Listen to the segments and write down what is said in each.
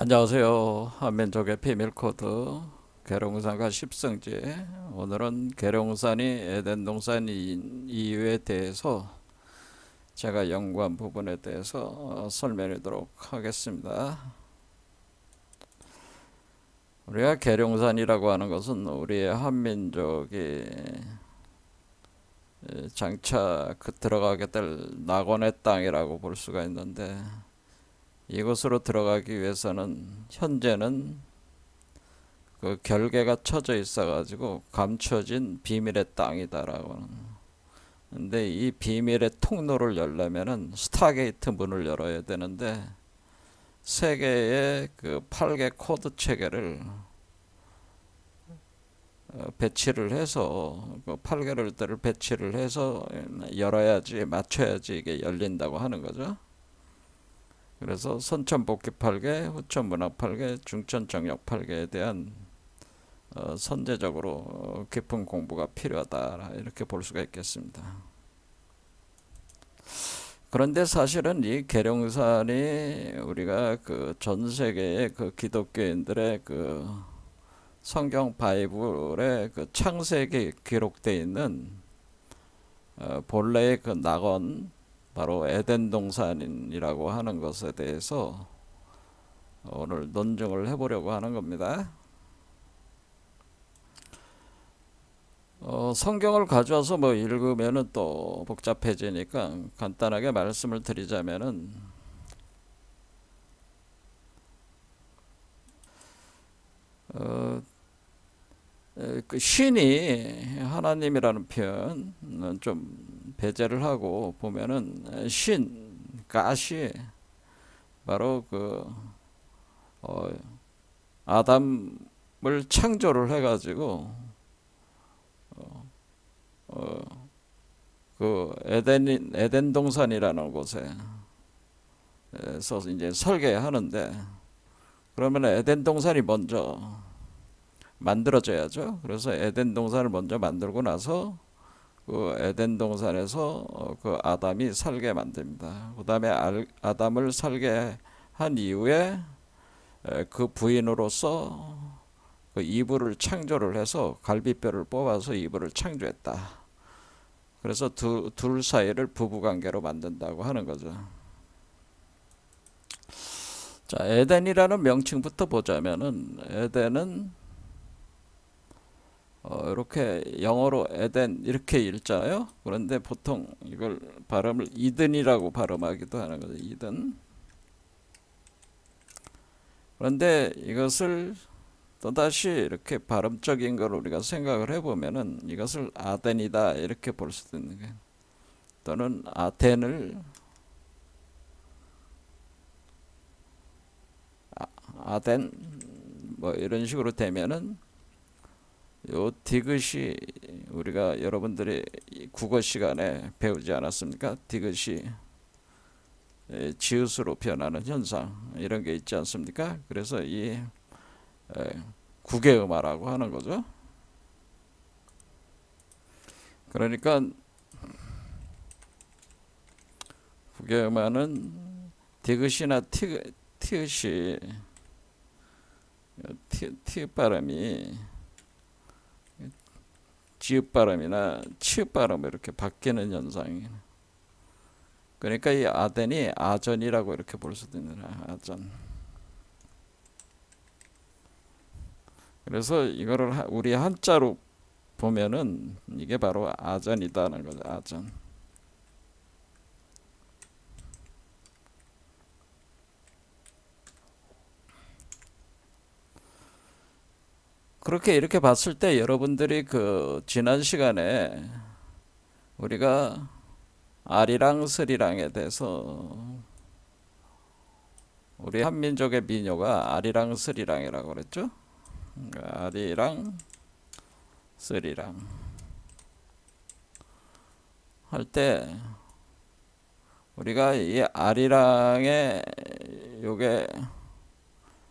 안녕하세요. 한민족의 비밀코드 계룡산과 십성지. 오늘은 계룡산이 에덴 동산 이유에 대해서 제가 연구한 부분에 대해서 설명하도록 하겠습니다. 우리가 계룡산이라고 하는 것은 우리의 한민족이 장차 들어가게 될 낙원의 땅이라고 볼 수가 있는데, 이곳으로 들어가기 위해서는 현재는 그 결계가 쳐져 있어가지고 감춰진 비밀의 땅이다라고 하는. 근데 이 비밀의 통로를 열려면은 스타게이트 문을 열어야 되는데, 세계의 그 8개 코드 체계를 배치를 해서, 그 8개를 배치를 해서 열어야지, 맞춰야지 이게 열린다고 하는 거죠. 그래서 선천복귀 8개, 후천문학 8개, 중천정력 8개에 대한 선제적으로 깊은 공부가 필요하다, 이렇게 볼 수가 있겠습니다. 그런데 사실은 이 계룡산이 우리가 그 전 세계의 그 기독교인들의 그 성경 바이블에 그 창세기에 기록되어 있는 본래의 그 낙원, 바로 에덴 동산이라고 하는 것에 대해서 오늘 논증을 해보려고 하는 겁니다. 성경을 가져와서 뭐 읽으면은 또 복잡해지니까 간단하게 말씀을 드리자면은, 어, 그 신이 하나님이라는 표현은 좀 배제를 하고 보면은, 신, 가시, 바로 그 어, 아담을 창조를 해가지고 어, 그 에덴 동산이라는 곳에서 이제 설계하는데, 그러면 에덴 동산이 먼저 만들어져야죠. 그래서 에덴 동산을 먼저 만들고 나서 그 에덴 동산에서 그 아담이 살게 만듭니다. 그 다음에 아담을 살게 한 이후에 그 부인으로서 그 이브를 창조를 해서 갈비뼈를 뽑아서 이브를 창조했다. 그래서 둘 사이를 부부관계로 만든다고 하는 거죠. 자, 에덴이라는 명칭부터 보자면은, 에덴은 이렇게 영어로 에덴 이렇게 읽잖아요. 그런데 보통 이걸 발음을 이든이라고 발음하기도 하는 거죠. 이든. 그런데 이것을 또다시 이렇게 발음적인 걸 우리가 생각을 해보면은, 이것을 아덴이다 이렇게 볼 수도 있는 거예요. 또는 아덴을 아덴 뭐 이런 식으로 되면은, 요 디귿이 우리가 여러분들이 국어 시간에 배우지 않았습니까? 디귿이 지읒으로 변하는 현상, 이런 게 있지 않습니까? 그래서 이 국외음화라고 하는 거죠. 그러니까 국외음화는 디귿이나 티읕이 티읕 발음이 지읒 발음이나 치읒 발음으로 이렇게 바뀌는 현상이에요. 그러니까 이 아덴이 아전이라고 이렇게 볼 수도 있는, 아전. 그래서 이거를 우리 한자로 보면은 이게 바로 아전이다는 거죠. 아전. 그렇게 이렇게 봤을 때 여러분들이 그 지난 시간에 우리가 아리랑 스리랑에 대해서, 우리 한민족의 민요가 아리랑 스리랑이라고 그랬죠. 그러니까 아리랑 스리랑 할 때 우리가 이 아리랑의 요게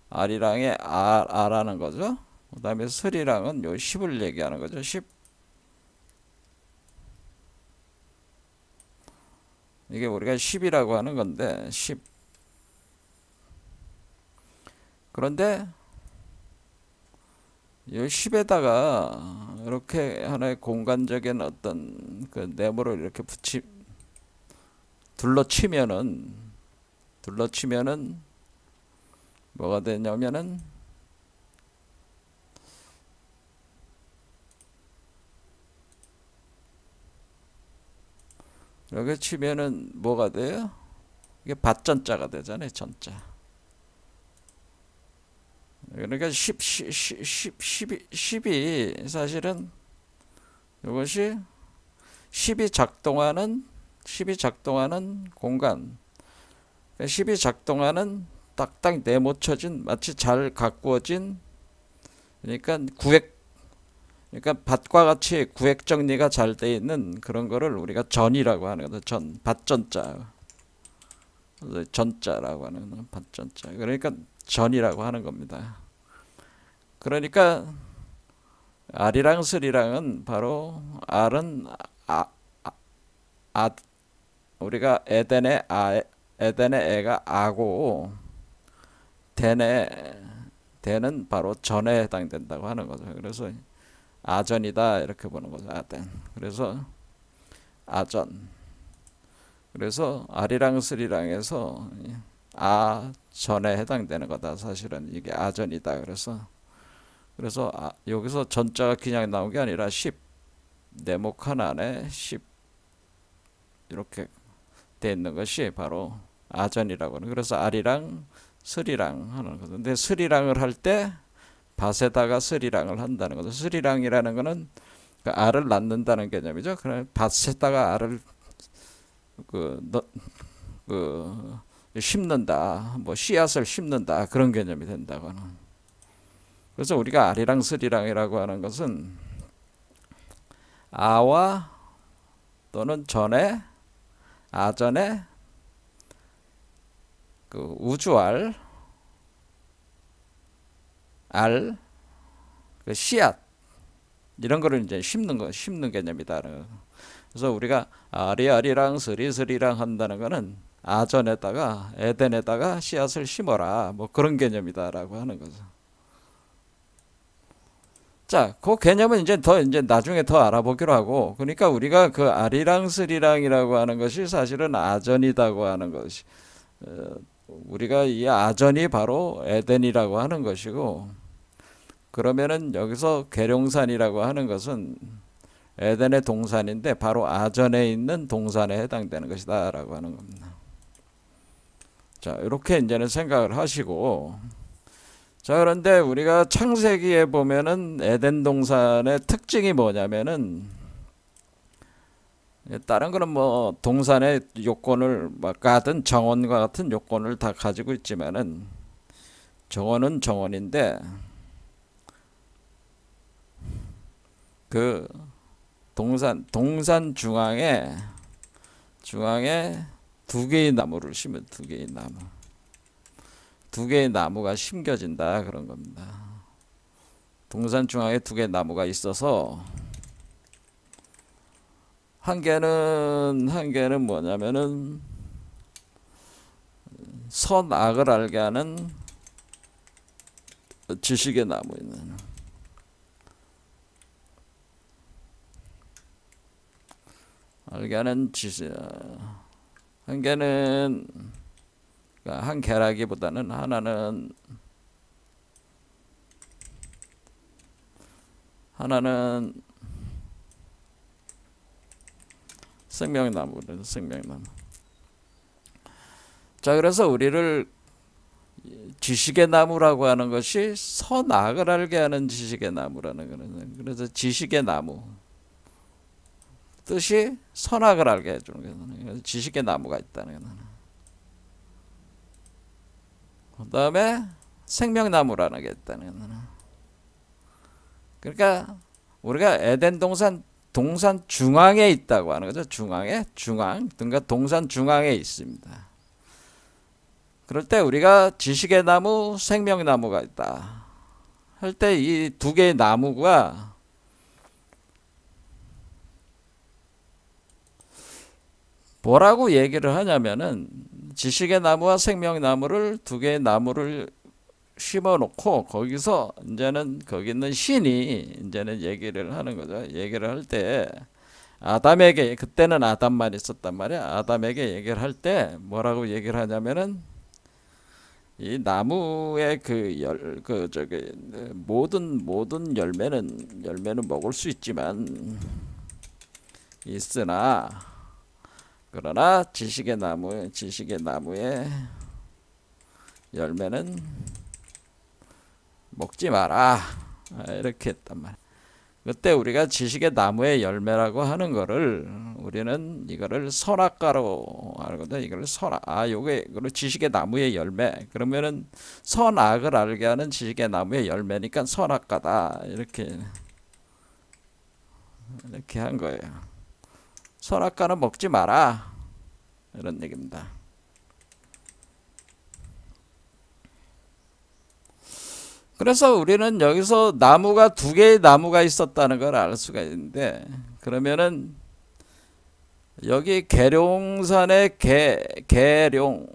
아리랑의 아라는 거죠. 그 다음에 스리랑은 요 10을 얘기하는 거죠. 10. 이게 우리가 10이라고 하는 건데, 10. 그런데 이 10에다가 이렇게 하나의 공간적인 어떤 그 네모를 이렇게 둘러치면은 뭐가 되냐면은 이렇게 치면은 뭐가 돼요? 이게 밭전자가 되잖아요. 전자. 그러니까 10이 사실은 이것이 10이 작동하는 공간, 10이 작동하는 딱딱 네모쳐진 마치 잘 가꾸어진, 그러니까 그러니까 밭과 같이 구획 정리가 잘 돼 있는 그런 거를 우리가 전이라고 하는 거죠. 밭전자, 전자라고 하는 밭전자. 그러니까 전이라고 하는 겁니다. 그러니까 R이랑 슬이랑은 바로 R은 우리가 에덴의 애가 아고 대는 바로 전에 해당된다고 하는 거죠. 그래서 아전이다 이렇게 보는 거죠. 아덴. 그래서 아전. 그래서 R이랑 슬이랑에서 아전에 해당되는 거다. 사실은 이게 아전이다. 그래서 여기서 전자가 그냥 나온 게 아니라 10 네모 칸 안에 10 이렇게 돼 있는 것이 바로 아전이라고 하는. 그래서 R이랑 슬이랑 하는 거죠. 근데 슬이랑을 할 때 밭에다가 슬이랑을 한다는 거죠. 슬이랑이라는 거는 그 알을 낳는다는 개념이죠. 그냥 밭에다가 알을 심는다, 뭐 씨앗을 심는다 그런 개념이 된다고 하는. 그래서 우리가 R이랑 슬이랑이라고 하는 것은 아와 또는 전에 아전에 그 우주알 그 씨앗 이런 거를 이제 심는 개념이다. 그래서 우리가 아리랑 스리랑 한다는 거는 아전에다가 에덴에다가 씨앗을 심어라 뭐 그런 개념이다라고 하는 거죠. 자, 그 개념은 이제 나중에 더 알아보기로 하고, 그러니까 우리가 그 아리랑 스리랑이라고 하는 것이 사실은 아전이다고 하는 것이, 우리가 이 아전이 바로 에덴이라고 하는 것이고, 그러면은 여기서 계룡산이라고 하는 것은 에덴의 동산인데 바로 아전에 있는 동산에 해당되는 것이다라고 하는 겁니다. 자, 이렇게 이제는 생각을 하시고, 자, 그런데 우리가 창세기에 보면은 에덴 동산의 특징이 뭐냐면은, 다른 거는 뭐 동산의 요건을 같은 정원과 같은 요건을 다 가지고 있지만은, 정원은 정원인데 그 동산 중앙에 두 개의 나무를 심은 두 개의 나무가 심겨진다 그런 겁니다. 동산 중앙에 두 개의 나무가 있어서 한 개는 뭐냐면은 선악을 알게 하는 지식의 나무 있는. 알게 하는 지식. 한 개는 한 개라기보다는 하나는 생명나무는 생명나무. 자, 그래서 우리를 지식의 나무라고 하는 것이 선악을 알게 하는 지식의 나무라는 거는. 그래서 지식의 나무 뜻이 선악을 알게 해주는 거예요. 그래서 지식의 나무가 있다는 거예요. 그 다음에 생명나무라는 게 있다는 거예요. 그러니까 우리가 에덴 동산 중앙에 있다고 하는 거죠. 그러니까 동산 중앙에 있습니다. 그럴 때 우리가 지식의 나무, 생명나무가 있다 할 때 이 두 개의 나무가 뭐라고 얘기를 하냐면은 지식의 나무와 생명나무를 두 개의 나무를 심어놓고 거기서 이제는 거기 있는 신이 이제는 얘기를 하는 거죠. 얘기를 할 때 아담에게, 그때는 아담만 있었단 말이야. 아담에게 얘기를 할 때 뭐라고 얘기를 하냐면은 이 나무의 모든 열매는 먹을 수 있지만 있으나 그러나 지식의 나무의 열매는 먹지 마라. 이렇게 했단 말이야. 그때 우리가 지식의 나무의 열매라고 하는 거를 우리는 이거를 선악과로 알거든. 이걸 요게 지식의 나무의 열매. 그러면은 선악을 알게 하는 지식의 나무의 열매니까 선악과다. 이렇게 한 거예요. 선악과는 먹지 마라. 이런 얘기입니다. 그래서 우리는 여기서 나무가 두 개의 나무가 있었다는 걸 알 수가 있는데, 그러면은 여기 계룡산의 계룡산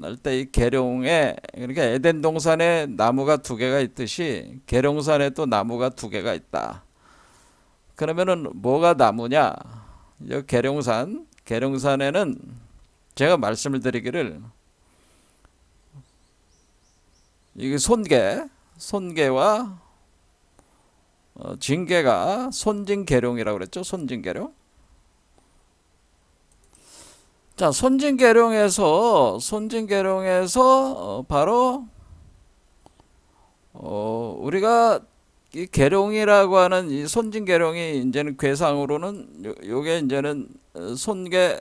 할 때 이 계룡에, 그러니까 에덴 동산에 나무가 두 개가 있듯이 계룡산에 또 나무가 두 개가 있다. 그러면은 뭐가 나무냐? 여기 계룡산에는 제가 말씀을 드리기를, 이게 손개와 징계가 손진계룡이라고 그랬죠. 손진계룡. 자, 손진계룡에서 바로 우리가 이 계룡이라고 하는 이 손진계룡이 이제는 괴상으로는 요게 이제는 손개,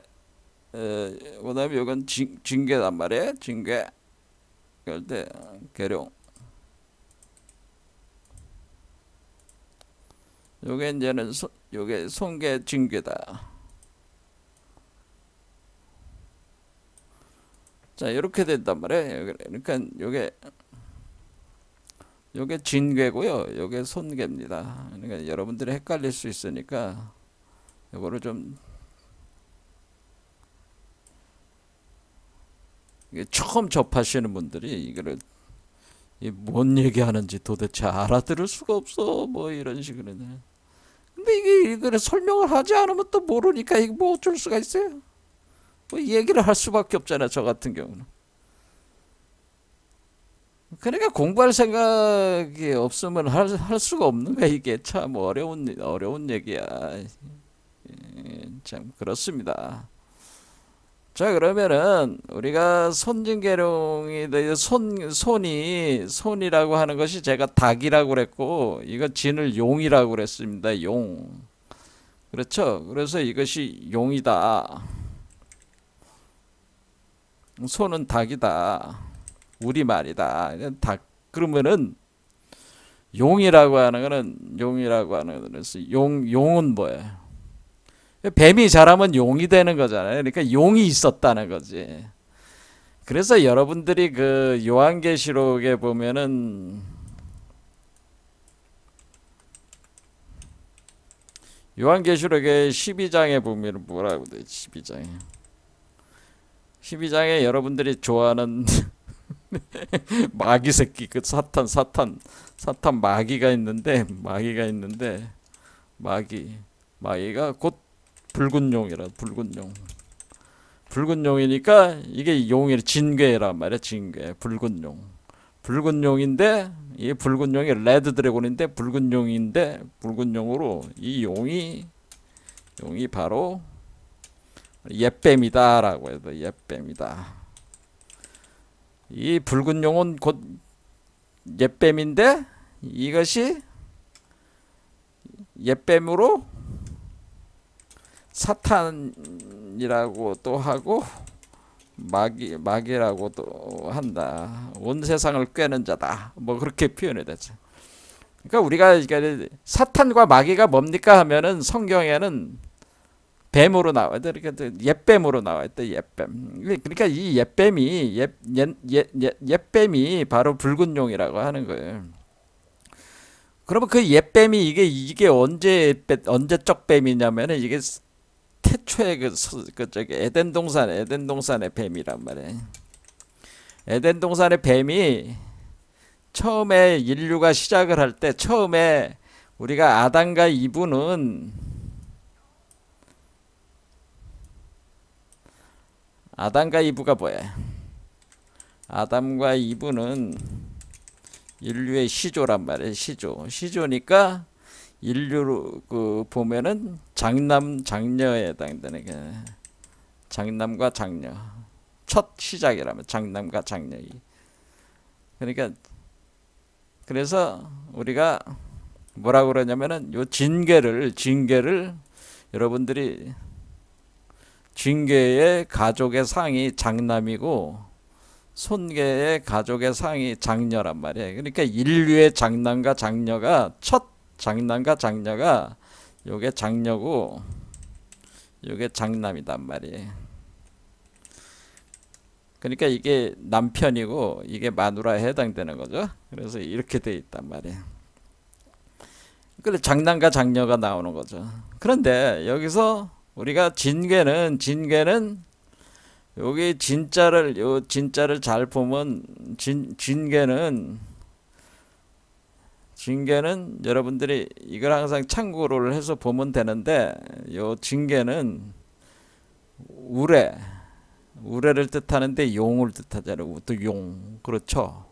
그다음에 요건 징계단 말이에요. 징계. 그럴 때 계룡. 요게 이제는 요게 손개 징계다. 자, 이렇게 된단 말이에요. 그러니까 요게 진괴고요. 요게 손괴입니다. 그러니까 여러분들이 헷갈릴 수 있으니까 요거를 좀, 처음 접하시는 분들이 이거를 뭔 얘기하는지 도대체 알아들을 수가 없어. 뭐 이런 식으로. 근데 이거를 설명을 하지 않으면 또 모르니까 이거 뭐 어쩔 수가 있어요. 뭐 얘기를 할 수밖에 없잖아. 저 같은 경우는. 그러니까 공부할 생각이 없으면 할 수가 없는 거야. 이게 참 어려운 얘기야. 참 그렇습니다. 자, 그러면은 우리가 손진계룡이 손이라고 하는 것이 제가 닭이라고 그랬고, 이거 진을 용이라고 그랬습니다. 용. 그렇죠? 그래서 이것이 용이다. 손은 닭이다. 우리말이다. 닭. 그러면은 용이라고 하는 거는 용은 뭐예요? 뱀이 자라면 용이 되는 거잖아요. 그러니까 용이 있었다는 거지. 그래서 여러분들이 그 요한계시록에 보면은 요한계시록의 12장에 보면 뭐라고 돼? 12장에 여러분들이 좋아하는 마귀 새끼, 그 사탄 마귀가 있는데 마귀가 곧 붉은 용이라. 붉은 용이니까 이게 용이 진괴란 말이야. 진괴. 붉은 용인데 이 붉은 용이 레드 드래곤인데 붉은 용으로 이 용이 바로 옛뱀이다라고 해도 옛뱀이다. 이 붉은 용은 곧 옛뱀인데 이것이 옛뱀으로 사탄이라고 또 하고 마귀라고 또 한다. 온 세상을 꿰는 자다. 뭐 그렇게 표현이 되죠. 그러니까 우리가 사탄과 마귀가 뭡니까 하면은 성경에는 뱀으로 나와야 돼. 이렇게 옛뱀으로 나와야 돼. 옛뱀. 그러니까 이 옛뱀이 바로 붉은 용이라고 하는 거예요. 그러면 그 옛뱀이 이게 언제적 뱀이냐면은 이게 태초에 저기 에덴 동산의 뱀이란 말이에요. 에덴 동산의 뱀이 처음에 인류가 시작을 할 때 처음에 우리가 아담과 이브는 아담과 이브가 뭐야? 아담과 이브는 인류의 시조란 말이에요. 시조니까 인류 그 보면은 장남 장녀에 해당되는 게 장남과 장녀 첫 시작이라면 장남과 장녀. 그러니까 그래서 우리가 뭐라고 그러냐면은 요 징계를 여러분들이 징계의 가족의 상이 장남이고 손계의 가족의 상이 장녀란 말이에요. 그러니까 인류의 장남과 장녀가 첫 장남과 장녀가 요게 장녀고 요게 장남이단 말이에요. 그러니까 이게 남편이고 이게 마누라에 해당되는 거죠. 그래서 이렇게 돼 있단 말이에요. 그래 장남과 장녀가 나오는 거죠. 그런데 여기서 우리가 징계는 여기 진짜를 잘 보면 징계는 여러분들이 이걸 항상 참고를 해서 보면 되는데 요 징계는 우레를 뜻하는데 용을 뜻하잖아요. 또 용. 그렇죠.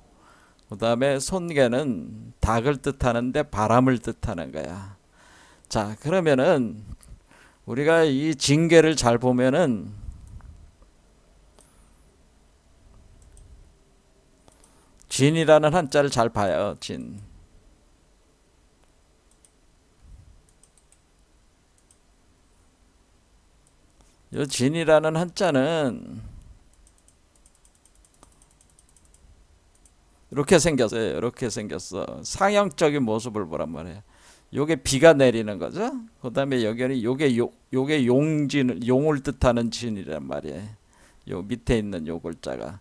그 다음에 손계는 닭을 뜻하는데 바람을 뜻하는 거야. 자, 그러면은 우리가 이 징계를 잘 보면은 진이라는 한자를 잘 봐요. 진. 요 진이라는 한자는 이렇게 생겼어요. 이렇게 생겼어. 상형적인 모습을 보란 말이에요. 요게 비가 내리는 거죠. 그 다음에 여기는 요게 용을 뜻하는 진이란 말이에요. 요 밑에 있는 요 글자가.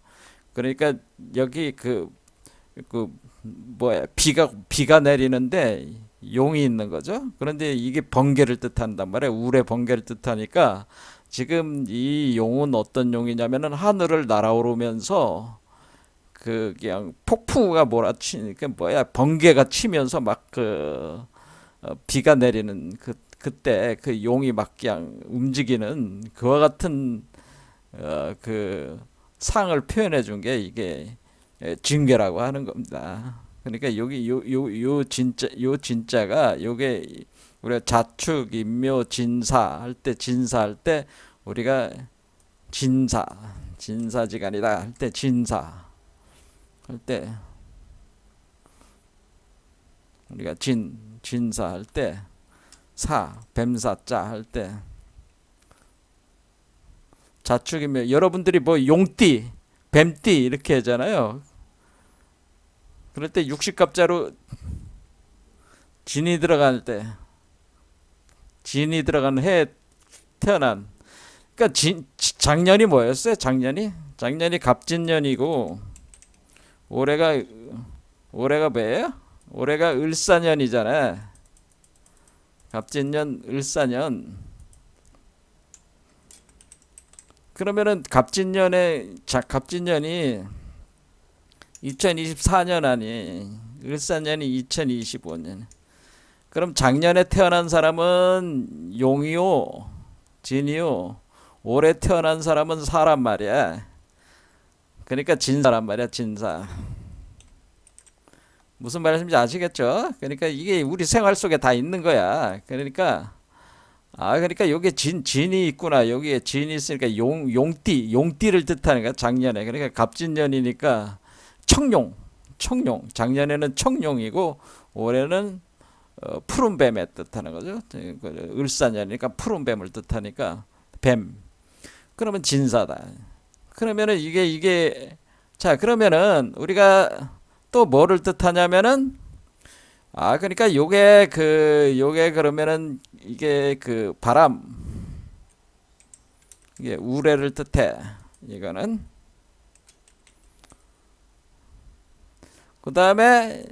그러니까 여기 비가 내리는데 용이 있는 거죠. 그런데 이게 번개를 뜻한단 말이에요. 우레 번개를 뜻하니까 지금 이 용은 어떤 용이냐면은 하늘을 날아오르면서 그냥 폭풍우가 몰아치니까 번개가 치면서 막 비가 내리는 그때 그 용이 막 그냥 움직이는 그와 같은 그 상을 표현해 준 게 이게 징계라고 하는 겁니다. 그러니까 여기 요 진짜가 요게 우리가 자축, 인묘, 진사할 때 우리가 진사지간이다 할 때 할 때 우리가 진사할 때 뱀사자 할 때 자축이면 여러분들이 뭐 용띠, 뱀띠 이렇게 하잖아요. 그럴 때 육식갑자로 진이 들어갈 때 진이 들어간 해에 태어난 그러니까 작년이 뭐였어요? 작년이 갑진년이고 올해가 뭐예요? 올해가 을사년이잖아요. 갑진년 을사년. 그러면은 갑진년이 2024년 아니 을사년이 2025년. 그럼 작년에 태어난 사람은 용이요 진이요 올해 태어난 사람은 사란 말이야. 그러니까 진사란 말이야. 진사. 무슨 말인지 아시겠죠? 그러니까 이게 우리 생활 속에 다 있는 거야. 그러니까 요게 진이 있구나. 여기에 진이 있으니까 용띠를 뜻하는 거야. 작년에. 그러니까 갑진년이니까 청룡. 작년에는 청룡이고 올해는 푸른 뱀에 뜻하는 거죠. 을사년이니까 푸른 뱀을 뜻하니까 뱀. 그러면 진사다. 그러면은 자, 그러면은 우리가 또 뭐를 뜻하냐면은 그러니까 요게 그러면은 이게 바람 이게 우레를 뜻해. 이거는 그 다음에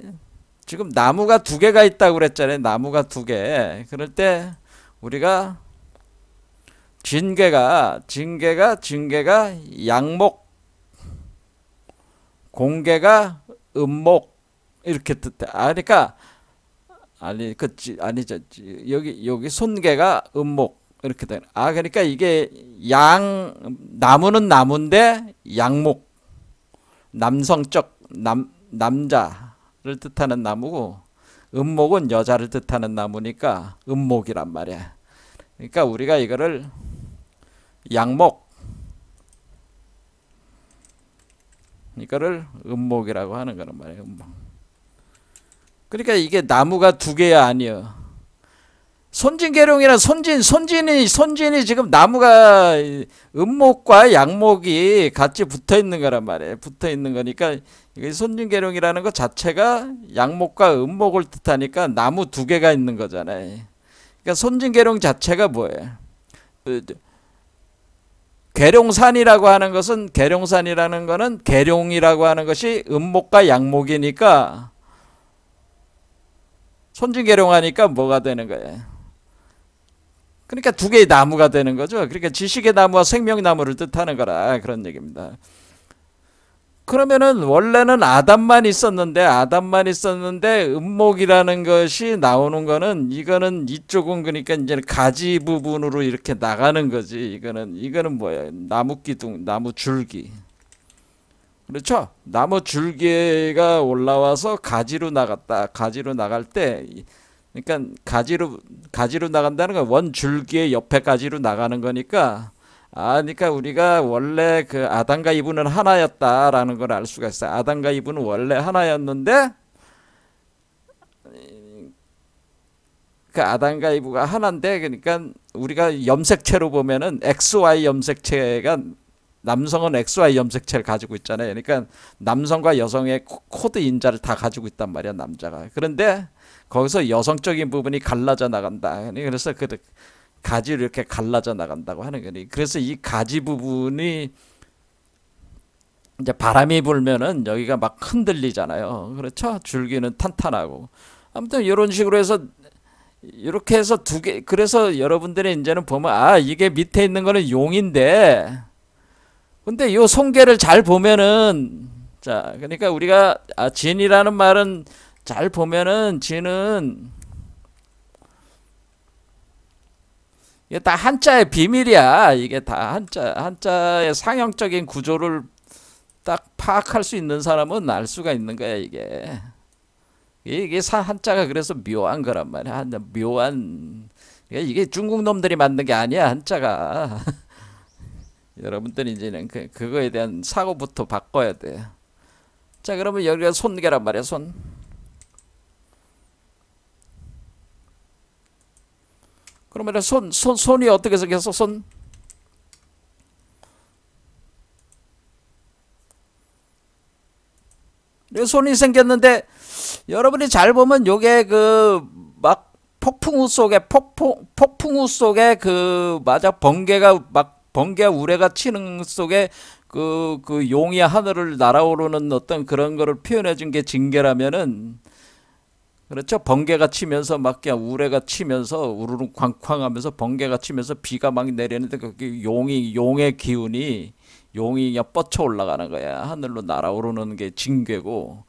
지금 나무가 두 개가 있다고 그랬잖아요. 나무가 두 개. 그럴 때 우리가 징계가 양목, 공계가 음목, 이렇게 뜻해. 그러니까 아니 아니죠. 여기 손괴가 음목 이렇게 되는. 그러니까 이게 나무는 나무인데 양목, 남성적 남자를 뜻하는 나무고, 음목은 여자를 뜻하는 나무니까 음목이란 말이야. 그러니까 우리가 이거를 양목, 이거를 음목이라고 하는 거란 말이에요. 음목. 그러니까 이게 나무가 두 개야 아니요. 손진계룡이란 손진이 지금 나무가 음목과 양목이 같이 붙어 있는 거란 말이에요. 붙어 있는 거니까 이게 손진계룡이라는 것 자체가 양목과 음목을 뜻하니까 나무 두 개가 있는 거잖아요. 그러니까 손진계룡 자체가 뭐예요? 계룡산이라고 하는 것은, 계룡산이라는 거는 계룡이라고 하는 것이 음목과 양목이니까 손진계룡하니까 뭐가 되는 거예요? 그러니까 두 개의 나무가 되는 거죠. 그러니까 지식의 나무와 생명나무를 뜻하는 거라 그런 얘기입니다. 그러면은 원래는 아담만 있었는데 음목이라는 것이 나오는 거는, 이거는 이쪽은 그러니까 이제 가지 부분으로 이렇게 나가는 거지. 이거는 뭐야? 나무 기둥, 나무 줄기. 그렇죠? 나무 줄기가 올라와서 가지로 나갔다. 가지로 나갈 때, 그러니까 가지로 나간다는 건 원 줄기의 옆에 가지로 나가는 거니까, 그러니까 우리가 원래 그 아담과 이브는 하나였다라는 걸 알 수가 있어요. 아담과 이브는 원래 하나였는데, 그 아담과 이브가 하나인데, 그러니까 우리가 염색체로 보면은 XY 염색체가, 남성은 XY 염색체를 가지고 있잖아요. 그러니까 남성과 여성의 코드 인자를 다 가지고 있단 말이야, 남자가. 그런데 거기서 여성적인 부분이 갈라져 나간다. 그래서 그 가지로 이렇게 갈라져 나간다고 하는 거니. 그래서 이 가지 부분이 이제 바람이 불면은 여기가 막 흔들리잖아요. 그렇죠? 줄기는 탄탄하고. 아무튼 이런 식으로 해서 이렇게 해서 두 개. 그래서 여러분들이 이제는 보면 이게 밑에 있는 거는 용인데, 근데 요 손괴를 잘 보면은, 자, 그러니까 우리가 진이라는 말은 잘 보면은, 진은 이게 다 한자의 비밀이야. 이게 다 한자의 상형적인 구조를 딱 파악할 수 있는 사람은 알 수가 있는 거야. 이게 한자가 그래서 묘한 거란 말이야. 묘한. 이게 중국 놈들이 만든 게 아니야, 한자가. 여러분들이 이제는 그거에 대한 사고부터 바꿔야 돼. 자, 그러면 여기가 손괴란 말이야. 손. 그러면 손이 어떻게 생겼어? 손이 생겼는데, 여러분이 잘 보면 요게 막 폭풍우 속에 맞아, 번개가 우레가 치는 속에 그 용이 하늘을 날아오르는 어떤 그런 거를 표현해 준 게 징계라면은, 그렇죠? 번개가 치면서 막 그냥 우레가 치면서 우르르 쾅쾅하면서 번개가 치면서 비가 막 내리는데, 그 용의 기운이, 용이 그냥 뻗쳐 올라가는 거야. 하늘로 날아오르는 게 징계고.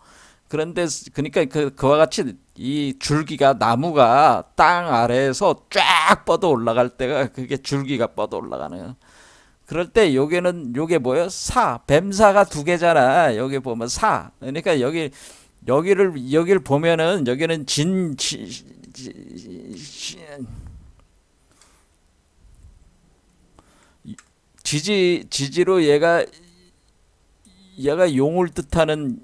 그런데 그러니까 그와 같이 이 줄기가, 나무가 땅 아래에서 쫙 뻗어 올라갈 때가 그게 줄기가 뻗어 올라가는 거야. 그럴 때 요게 뭐예요? 뱀사가 두 개잖아. 여기 보면 그러니까 여기를 보면은 여기는 지지로 얘가 용을 뜻하는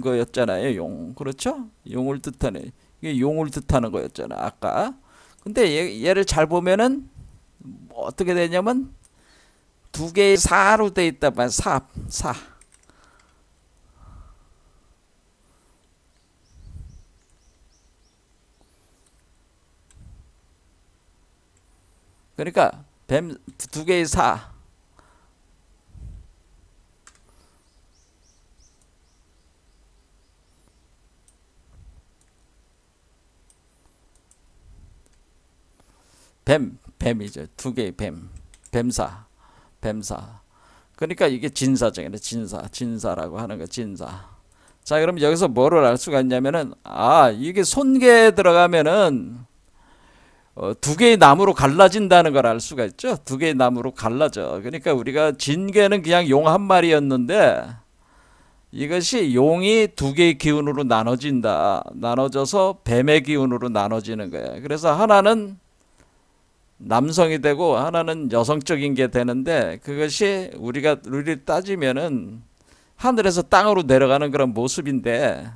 거였잖아요. 용. 그렇죠? 용을 뜻하는, 이게 용을 뜻하는 거였잖아, 아까. 근데 얘를 잘 보면은 어떻게 되냐면 두 개의 사로 돼 있단 말이야. 사. 그러니까 두 개의 사. 뱀이죠. 두 개의 뱀사. 그러니까 이게 진사정이네. 진사라고 하는 거, 진사. 자, 그럼 여기서 뭐를 알 수가 있냐면은, 이게 손개에 들어가면은 두 개의 나무로 갈라진다는 걸 알 수가 있죠. 두 개의 나무로 갈라져. 그러니까 우리가 진개는 그냥 용 한 마리였는데 이것이 용이 두 개의 기운으로 나눠진다. 나눠져서 뱀의 기운으로 나눠지는 거야. 그래서 하나는 남성이 되고 하나는 여성적인 게 되는데, 그것이 우리를 따지면은 하늘에서 땅으로 내려가는 그런 모습인데,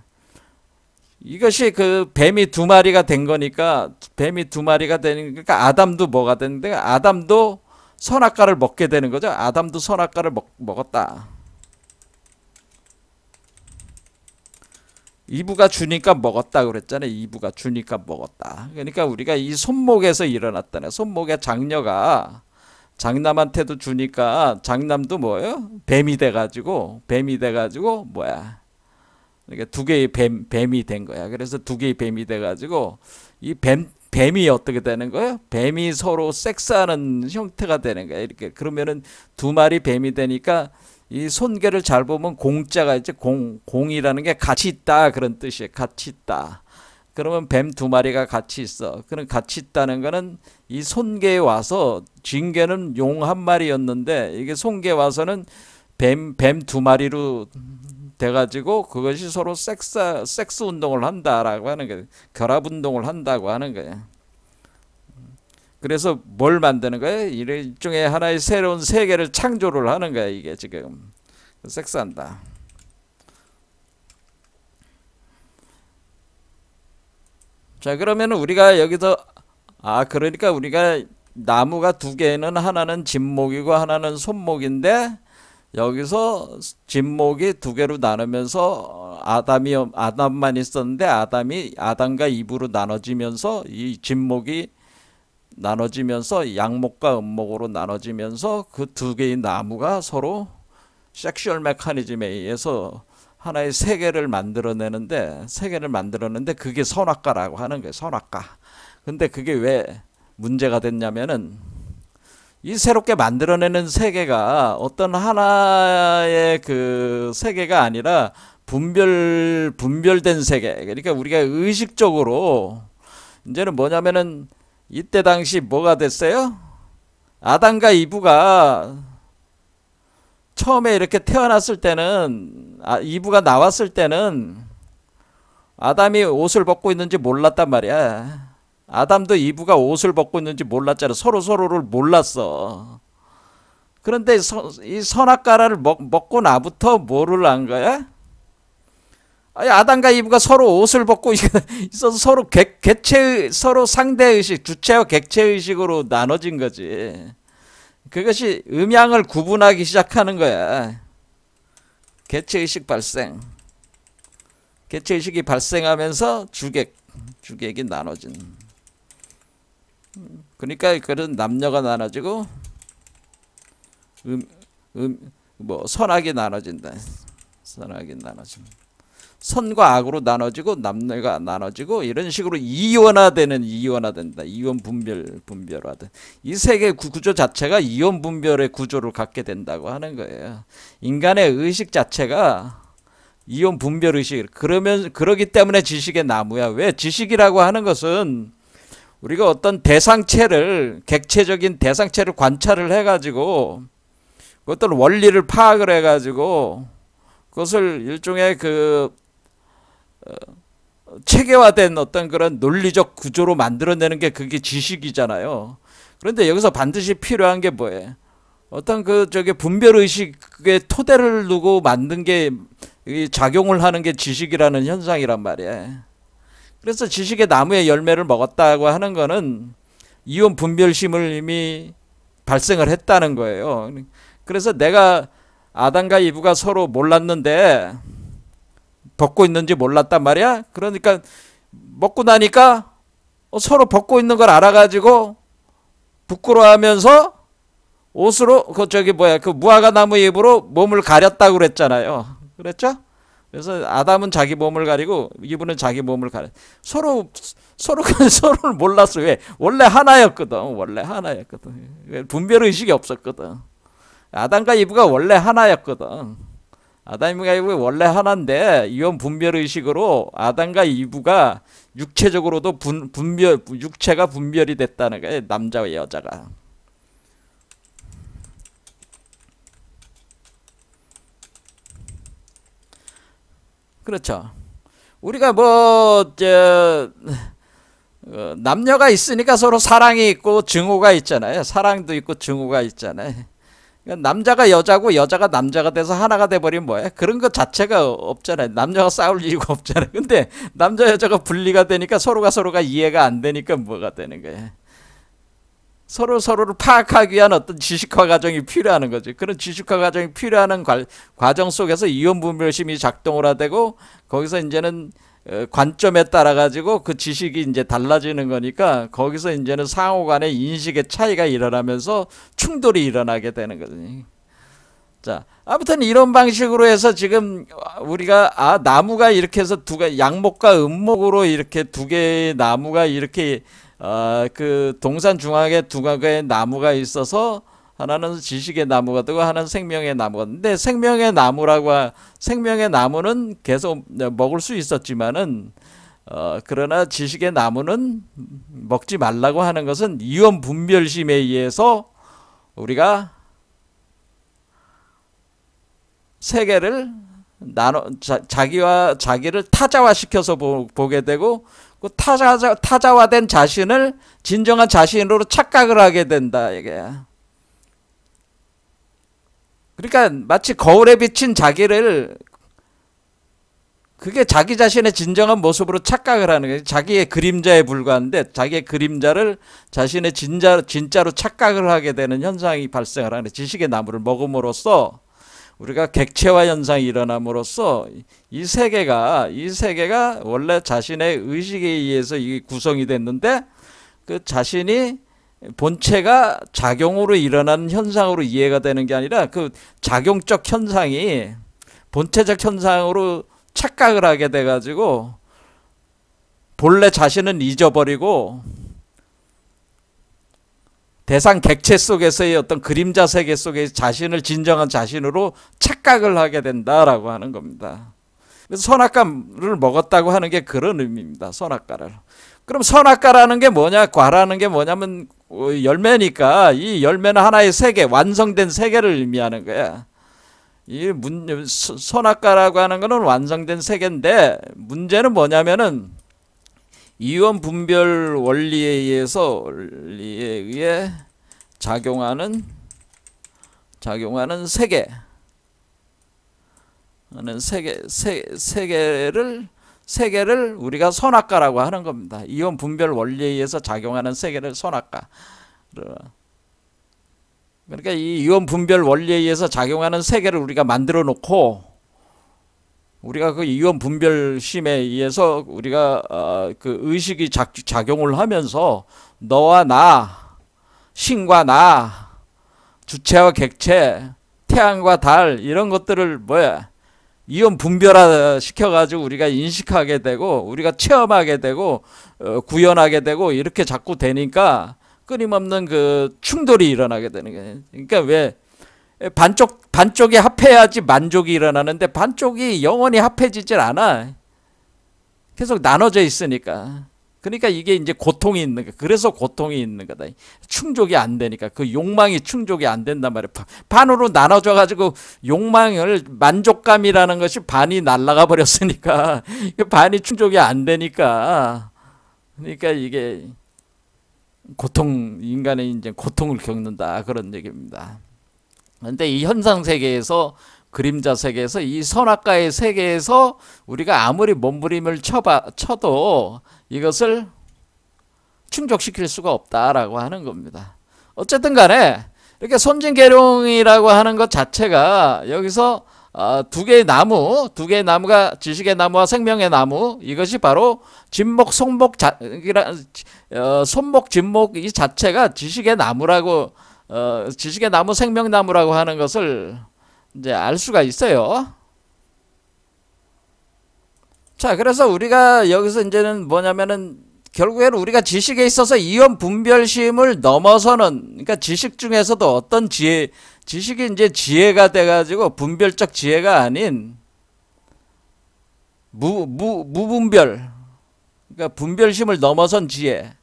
이것이 그 뱀이 두 마리가 된 거니까, 뱀이 두 마리가 되니까 아담도 뭐가 되는데, 아담도 선악과를 먹게 되는 거죠. 아담도 선악과를 먹었다. 이브가 주니까 먹었다 그랬잖아요. 이브가 주니까 먹었다. 그러니까 우리가 이 손목에서 일어났다네. 손목의 장녀가 장남한테도 주니까 장남도 뭐예요? 뱀이 돼가지고 뭐야? 그러니까 두 개의 뱀이 된 거야. 그래서 두 개의 뱀이 돼가지고 이 뱀이 어떻게 되는 거예요? 뱀이 서로 섹스하는 형태가 되는 거야. 이렇게 그러면은 두 마리 뱀이 되니까 이 손개를 잘 보면 공자가 이제 공이라는 게 같이 있다 그런 뜻이에요. 같이 있다. 그러면 뱀 두 마리가 같이 있어. 그럼 같이 있다는 거는 이 손개에 와서, 징개는 용 한 마리였는데 이게 손개에 와서는 뱀 두 마리로 돼가지고 그것이 서로 섹스 운동을 한다라고 하는 거예요. 결합 운동을 한다고 하는 거예요. 그래서 뭘 만드는 거예요? 일종의 하나의 새로운 세계를 창조를 하는 거야. 이게 지금 섹스한다. 자, 그러면 우리가 여기서 그러니까 우리가 나무가 두 개는 하나는 진목이고 하나는 손목인데, 여기서 진목이 두 개로 나누면서 아담만 있었는데 아담과 이브로 나눠지면서 이 진목이 나눠지면서 양목과 음목으로 나눠지면서 그 두 개의 나무가 서로 섹슈얼 메커니즘에 의해서 하나의 세계를 만들어내는데 그게 선악과라고 하는 거예요. 선악과. 근데 그게 왜 문제가 됐냐면은, 이 새롭게 만들어내는 세계가 어떤 하나의 그 세계가 아니라 분별된 세계. 그러니까 우리가 의식적으로 이제는 뭐냐면은, 이때 당시 뭐가 됐어요? 아담과 이브가 처음에 이렇게 태어났을 때는, 이브가 나왔을 때는 아담이 옷을 벗고 있는지 몰랐단 말이야. 아담도 이브가 옷을 벗고 있는지 몰랐잖아. 서로를 몰랐어. 그런데 이 선악과를 먹고 나부터 뭐를 한 거야? 아담과 이브가 서로 옷을 벗고 있어서 서로 서로 상대의식, 주체와 객체의식으로 나눠진 거지. 그것이 음양을 구분하기 시작하는 거야. 객체의식 발생. 객체의식이 발생하면서 주객이 나눠진. 그러니까 그런 남녀가 나눠지고 선악이 나눠진다. 선악이 나눠진다. 선과 악으로 나눠지고 남녀가 나눠지고 이런 식으로 이원화된다. 이원 분별화된. 이 세계 구조 자체가 이원 분별의 구조를 갖게 된다고 하는 거예요. 인간의 의식 자체가 이원 분별 의식. 그러기 때문에 지식의 나무야. 왜? 지식이라고 하는 것은 우리가 어떤 객체적인 대상체를 관찰을 해가지고 어떤 원리를 파악을 해가지고 그것을 일종의 체계화된 어떤 그런 논리적 구조로 만들어내는 게 그게 지식이잖아요. 그런데 여기서 반드시 필요한 게 뭐예요? 어떤 분별의식의 토대를 두고 만든 게 작용을 하는 게 지식이라는 현상이란 말이에요. 그래서 지식의 나무의 열매를 먹었다고 하는 거는 이원 분별심을 이미 발생을 했다는 거예요. 그래서 내가 아담과 이브가 서로 몰랐는데 벗고 있는지 몰랐단 말이야. 그러니까 먹고 나니까 서로 벗고 있는 걸 알아가지고 부끄러워하면서 옷으로 그 무화과 나무 잎으로 몸을 가렸다고 그랬잖아요. 그랬죠? 그래서 아담은 자기 몸을 가리고 이브는 자기 몸을 가려. 서로를 몰랐어. 왜? 원래 하나였거든. 분별 의식이 없었거든. 아담과 이브가 원래 하나였거든. 아담과 이브가 원래 하나인데 이혼 분별 의식으로 아담과 이브가 육체적으로도 육체가 분별이 됐다는 거예요. 남자와 여자가. 그렇죠. 우리가 남녀가 있으니까 서로 사랑이 있고 증오가 있잖아요. 사랑도 있고 증오가 있잖아요. 그러니까 남자가 여자고 여자가 남자가 돼서 하나가 돼버리면 뭐야? 그런 것 자체가 없잖아요. 남녀가 싸울 이유가 없잖아요. 근데 남자 여자가 분리가 되니까 서로가 이해가 안 되니까 뭐가 되는 거예요? 서로를 파악하기 위한 어떤 지식화 과정이 필요한 거죠. 그런 지식화 과정이 필요한 과정 속에서 이혼 분별심이 작동을 하되고 거기서 이제는 관점에 따라 가지고 그 지식이 이제 달라지는 거니까 거기서 이제는 상호 간의 인식의 차이가 일어나면서 충돌이 일어나게 되는 거거든요. 자, 아무튼 이런 방식으로 해서 지금 우리가 나무가 이렇게 해서 양목과 음목으로 이렇게 두 개의 나무가 이렇게 그 동산 중앙에 두 개의 나무가 있어서 하나는 지식의 나무가 되고 하나는 생명의 나무가 되는데 생명의 나무는 계속 먹을 수 있었지만은 그러나 지식의 나무는 먹지 말라고 하는 것은 이원 분별심에 의해서 우리가 세계를 자기를 타자화시켜서 보게 되고 그 타자화된 자신을 진정한 자신으로 착각을 하게 된다 이게야. 그러니까 마치 거울에 비친 자기를 그게 자기 자신의 진정한 모습으로 착각을 하는 거예요. 자기의 그림자에 불과한데 자기의 그림자를 자신의 진짜로 착각을 하게 되는 현상이 발생을 하는 거예요. 지식의 나무를 먹음으로써 우리가 객체화 현상이 일어남으로써 이 세계가 원래 자신의 의식에 의해서 이게 구성이 됐는데 그 자신이 본체가 작용으로 일어나는 현상으로 이해가 되는 게 아니라 그 작용적 현상이 본체적 현상으로 착각을 하게 돼가지고 본래 자신은 잊어버리고 대상 객체 속에서의 어떤 그림자 세계 속에 자신을 진정한 자신으로 착각을 하게 된다라고 하는 겁니다. 그래서 선악과를 먹었다고 하는 게 그런 의미입니다. 선악과를. 그럼 선악과라는 게 뭐냐? 과라는 게 뭐냐면 열매니까 이 열매는 하나의 세계, 완성된 세계를 의미하는 거야. 이 선악과라고 하는 거는 완성된 세계인데 문제는 뭐냐면은 이원 분별 원리에 의해 작용하는 세계를 우리가 선악과라고 하는 겁니다. 이원 분별 원리에 의해서 작용하는 세계를 선악과. 그러니까 이 이원 분별 원리에 의해서 작용하는 세계를 우리가 만들어 놓고 우리가 그 이원 분별심에 의해서 우리가 그 의식이 작용을 하면서 너와 나, 신과 나, 주체와 객체, 태양과 달 이런 것들을 이원 분별화 시켜가지고 우리가 인식하게 되고 우리가 체험하게 되고 구현하게 되고 이렇게 자꾸 되니까 끊임없는 그 충돌이 일어나게 되는 거예요. 그러니까 왜 반쪽이 합해야지 만족이 일어나는데 반쪽이 영원히 합해지질 않아. 계속 나눠져 있으니까. 그러니까 이게 이제 고통이 있는 거야. 그래서 고통이 있는 거다. 충족이 안 되니까. 그 욕망이 충족이 안 된단 말이야. 반으로 나눠져 가지고 욕망을 만족감이라는 것이 반이 날아가 버렸으니까 반이 충족이 안 되니까. 그러니까 이게 인간의 이제 고통을 겪는다 그런 얘기입니다. 그런데 이 현상 세계에서 그림자 세계에서 이 선악과의 세계에서 우리가 아무리 몸부림을 쳐도 이것을 충족시킬 수가 없다라고 하는 겁니다. 어쨌든 간에 이렇게 손진계룡이라고 하는 것 자체가 여기서 두 개의 나무가 지식의 나무와 생명의 나무 이것이 바로 진목, 손목, 손목, 진목 이 자체가 지식의 나무라고 지식의 나무, 생명나무라고 하는 것을 이제 알 수가 있어요. 자, 그래서 우리가 여기서 이제는 뭐냐면은 결국에는 우리가 지식에 있어서 이원 분별심을 넘어서는, 그러니까 지식 중에서도 어떤 지식이 이제 지혜가 돼가지고 분별적 지혜가 아닌 무분별, 그러니까 분별심을 넘어선 지혜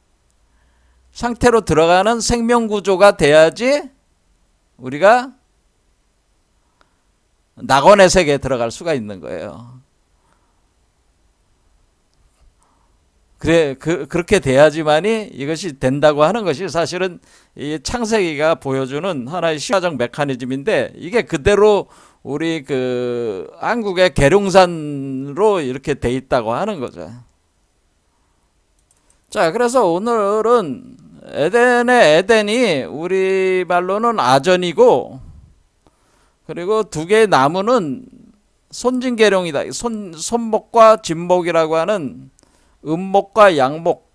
상태로 들어가는 생명구조가 돼야지 우리가 낙원의 세계에 들어갈 수가 있는 거예요. 그렇게 돼야지만이 이것이 된다고 하는 것이 사실은 이 창세기가 보여주는 하나의 신화적 메커니즘인데, 이게 그대로 우리 그 한국의 계룡산으로 이렇게 돼 있다고 하는 거죠. 자, 그래서 오늘은 에덴의 에덴이 우리 말로는 아전이고, 그리고 두 개의 나무는 손진계룡이다. 손목과 진목이라고 하는 음목과 양목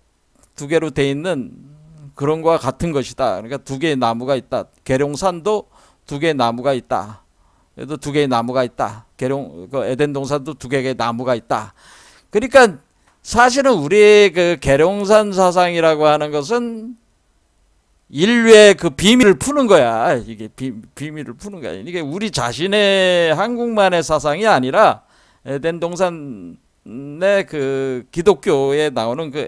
두 개로 돼 있는 그런 거와 같은 것이다. 그러니까 두 개의 나무가 있다. 계룡산도 두 개의 나무가 있다. 얘도 두 개의 나무가 있다. 그 에덴 동산도 두 개의 나무가 있다. 그러니까 사실은 우리 그 계룡산 사상이라고 하는 것은 인류의 그 비밀을 푸는 거야. 이게 비밀을 푸는 거야. 이게 우리 자신의 한국만의 사상이 아니라 에덴 동산 그 기독교에 나오는 그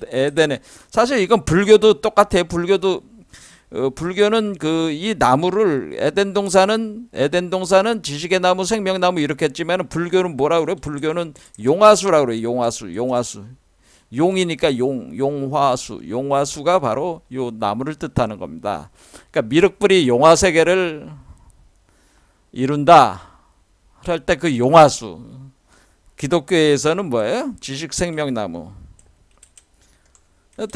에덴의, 사실 이건 불교도 똑같아요. 불교는 그 이 나무를 에덴 동산은 지식의 나무, 생명나무 이렇게 했지만 불교는 뭐라 그래요? 불교는 용화수라고 그래요. 용화수. 용이니까 용화수가 바로 요 나무를 뜻하는 겁니다. 그러니까 미륵불이 용화세계를 이룬다 할 때 그 용화수, 기독교에서는 뭐예요? 지식생명나무.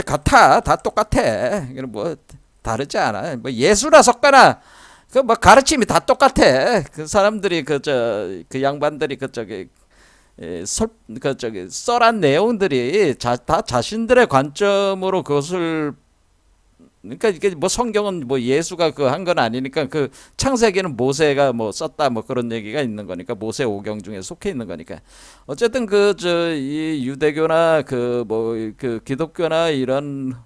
같아. 다 똑같아. 뭐 다르지 않아. 뭐 예수나 석가나 그 뭐 가르침이 다 똑같아. 그 사람들이 그 양반들이 썰한 내용들이 다 자신들의 관점으로 그것을, 그러니까 이게 뭐 성경은 뭐 예수가 그 한 건 아니니까, 그 창세기는 모세가 뭐 썼다 뭐 그런 얘기가 있는 거니까, 모세 오경 중에 속해 있는 거니까. 어쨌든 이 유대교나 그 기독교나 이런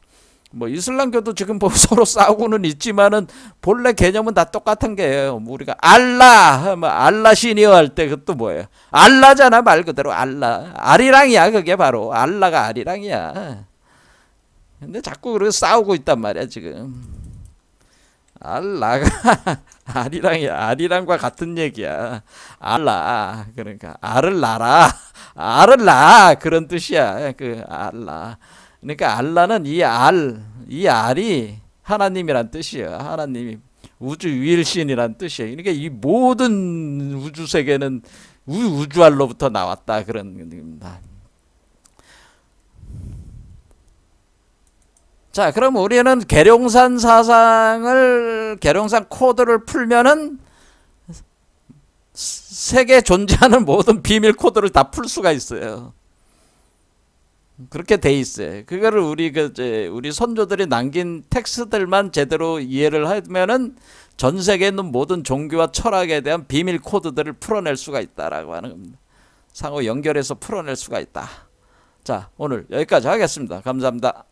뭐 이슬람교도 지금 뭐 서로 싸우고는 있지만은 본래 개념은 다 똑같은 게예요. 뭐 우리가 알라 신이여 할 때 그것도 뭐예요? 알라잖아. 말 그대로 알라. 아리랑이야. 그게 바로 알라가 아리랑이야. 근데 자꾸 그렇게 싸우고 있단 말이야 지금. 알라가 아리랑이야. 아리랑과 같은 얘기야. 알라. 그러니까 알을 낳아 그런 뜻이야. 그 알라. 그러니까 알라는 이 알이 하나님이란 뜻이에요. 하나님이 우주 유일신이란 뜻이에요. 그러니까 이 모든 우주 세계는 우주알로부터 나왔다 그런 겁니다. 자, 그럼 우리는 계룡산 코드를 풀면은 세계에 존재하는 모든 비밀 코드를 다 풀 수가 있어요. 그렇게 돼 있어요. 그거를 우리 선조들이 남긴 텍스트들만 제대로 이해를 하면은 전 세계에 있는 모든 종교와 철학에 대한 비밀 코드들을 풀어낼 수가 있다라고 하는 겁니다. 상호 연결해서 풀어낼 수가 있다. 자, 오늘 여기까지 하겠습니다. 감사합니다.